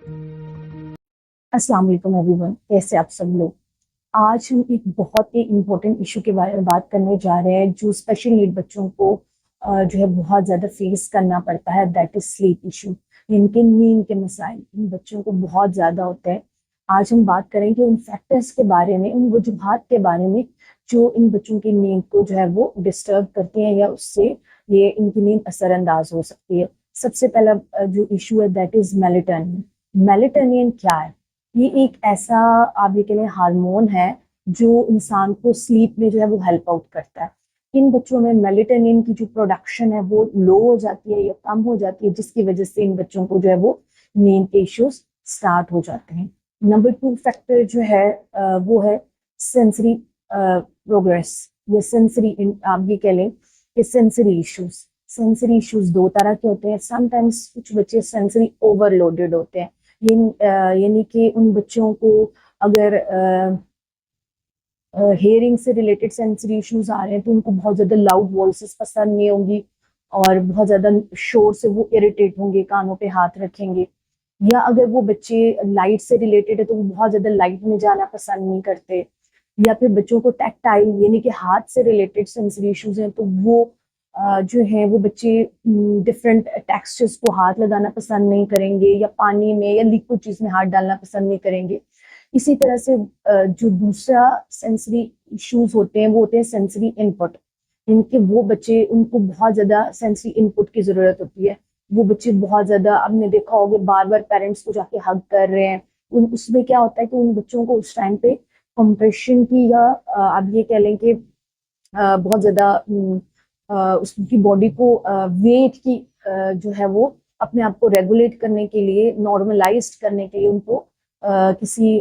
अस्सलाम वालेकुम एवरीवन, कैसे आप सब लोग। आज हम एक बहुत ही इम्पोर्टेंट इशू के बारे में बात करने जा रहे हैं जो स्पेशल नीड बच्चों को जो है बहुत ज़्यादा फेस करना पड़ता है, दैट इज स्लीप इशू। इनके नींद के मसाइल इन बच्चों को बहुत ज़्यादा होते हैं। आज हम बात करेंगे उन फैक्टर्स के बारे में, उन वजूहात के बारे में जो इन बच्चों की नींद को जो है वो डिस्टर्ब करती हैं या उससे ये इनकी नींद असरअंदाज हो सकती है। सबसे पहला जो इशू है दैट इज मेलेटोनिन। मेलेटोनिन क्या है? ये एक ऐसा आप ये कह लें हार्मोन है जो इंसान को स्लीप में जो है वो हेल्प आउट करता है। इन बच्चों में मेलेटोनिन की जो प्रोडक्शन है वो लो हो जाती है या कम हो जाती है, जिसकी वजह से इन बच्चों को जो है वो नींद के इश्यूज स्टार्ट हो जाते हैं। नंबर 2 फैक्टर जो है वो है सेंसरी प्रोग्रेस या सेंसरी, आप ये कह लें कि सेंसरी इश्यूज। सेंसरी इश्यूज दो तरह के होते हैं। समटाइम्स कुछ बच्चे सेंसरी ओवरलोडेड होते हैं, यानी कि उन बच्चों को अगर हेयरिंग से रिलेटेड सेंसरी इश्यूज आ रहे हैं तो उनको बहुत ज़्यादा लाउड वॉइसेस पसंद नहीं होंगी और बहुत ज़्यादा शोर से वो इरिटेट होंगे, कानों पे हाथ रखेंगे। या अगर वो बच्चे लाइट से रिलेटेड है तो वो बहुत ज़्यादा लाइट में जाना पसंद नहीं करते। या फिर बच्चों को टैक्टाइल यानी कि हाथ से रिलेटेड सेंसरी इश्यूज हैं तो वो जो है वो बच्चे डिफरेंट टेक्सचर्स को हाथ लगाना पसंद नहीं करेंगे या पानी में या लिक्विड चीज में हाथ डालना पसंद नहीं करेंगे। इसी तरह से जो दूसरा सेंसरी इश्यूज होते हैं वो होते हैं सेंसरी इनपुट। इनके वो बच्चे, उनको बहुत ज्यादा सेंसरी इनपुट की जरूरत होती है। वो बच्चे बहुत ज्यादा, आपने देखा होगा बार बार पेरेंट्स को जाके हग कर रहे हैं। उसमें क्या होता है कि उन बच्चों को उस टाइम पे कंप्रेशन की या आप ये कह लें कि बहुत ज्यादा उसकी बॉडी को वेट की जो है वो अपने आप को रेगुलेट करने के लिए, नॉर्मलाइज करने के लिए उनको किसी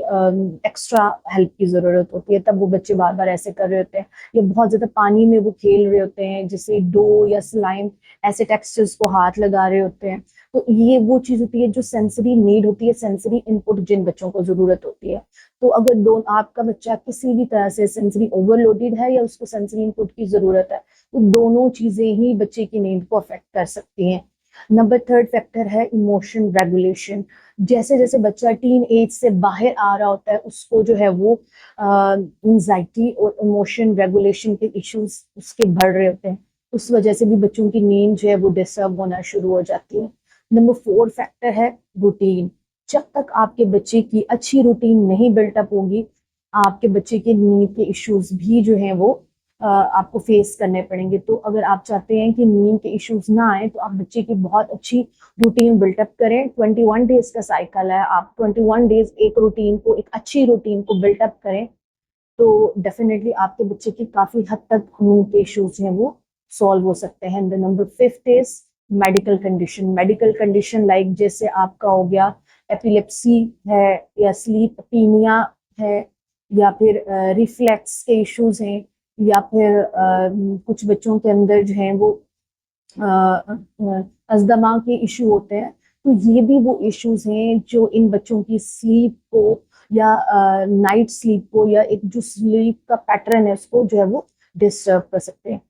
एक्स्ट्रा हेल्प की जरूरत होती है। तब वो बच्चे बार बार ऐसे कर रहे होते हैं या बहुत ज्यादा पानी में वो खेल रहे होते हैं, जैसे डो या स्लाइम, ऐसे टेक्सचर्स को हाथ लगा रहे होते हैं। तो ये वो चीज होती है जो सेंसरी नीड होती है, सेंसरी इनपुट जिन बच्चों को जरूरत होती है। तो अगर दो आपका बच्चा किसी भी तरह से सेंसरी ओवरलोडेड है या उसको सेंसरी इनपुट की जरूरत है तो दोनों चीजें ही बच्चे की नींद को अफेक्ट कर सकती हैं। नंबर 3 फैक्टर है इमोशन रेगुलेशन। जैसे जैसे बच्चा टीन एज से बाहर आ रहा होता है उसको जो है वो एंजाइटी और इमोशन रेगुलेशन के इश्यूज उसके बढ़ रहे होते हैं। उस वजह से भी बच्चों की नींद जो है वो डिस्टर्ब होना शुरू हो जाती है। नंबर 4 फैक्टर है रूटीन। जब तक आपके बच्चे की अच्छी रूटीन नहीं बिल्टअप होगी, आपके बच्चे के नींद के इश्यूज भी जो हैं वो आपको फेस करने पड़ेंगे। तो अगर आप चाहते हैं कि नींद के इश्यूज ना आए तो आप बच्चे की बहुत अच्छी रूटीन बिल्टअप करें। 21 डेज का साइकिल है, आप 21 डेज एक रूटीन को, एक अच्छी रूटीन को बिल्टअप करें तो डेफिनेटली आपके बच्चे की काफी हद तक नींद के इश्यूज हैं वो सॉल्व हो सकते हैं। The number 5 is medical condition. Medical condition like जैसे आपका हो गया एपिलेप्सी है या स्लीप अपीनिया है या फिर रिफ्लेक्स के इश्यूज हैं या फिर कुछ बच्चों के अंदर जो है वो अस्थमा के इशू होते हैं। तो ये भी वो इश्यूज हैं जो इन बच्चों की स्लीप को या नाइट स्लीप को या एक जो स्लीप का पैटर्न है उसको जो है वो डिस्टर्ब कर सकते हैं।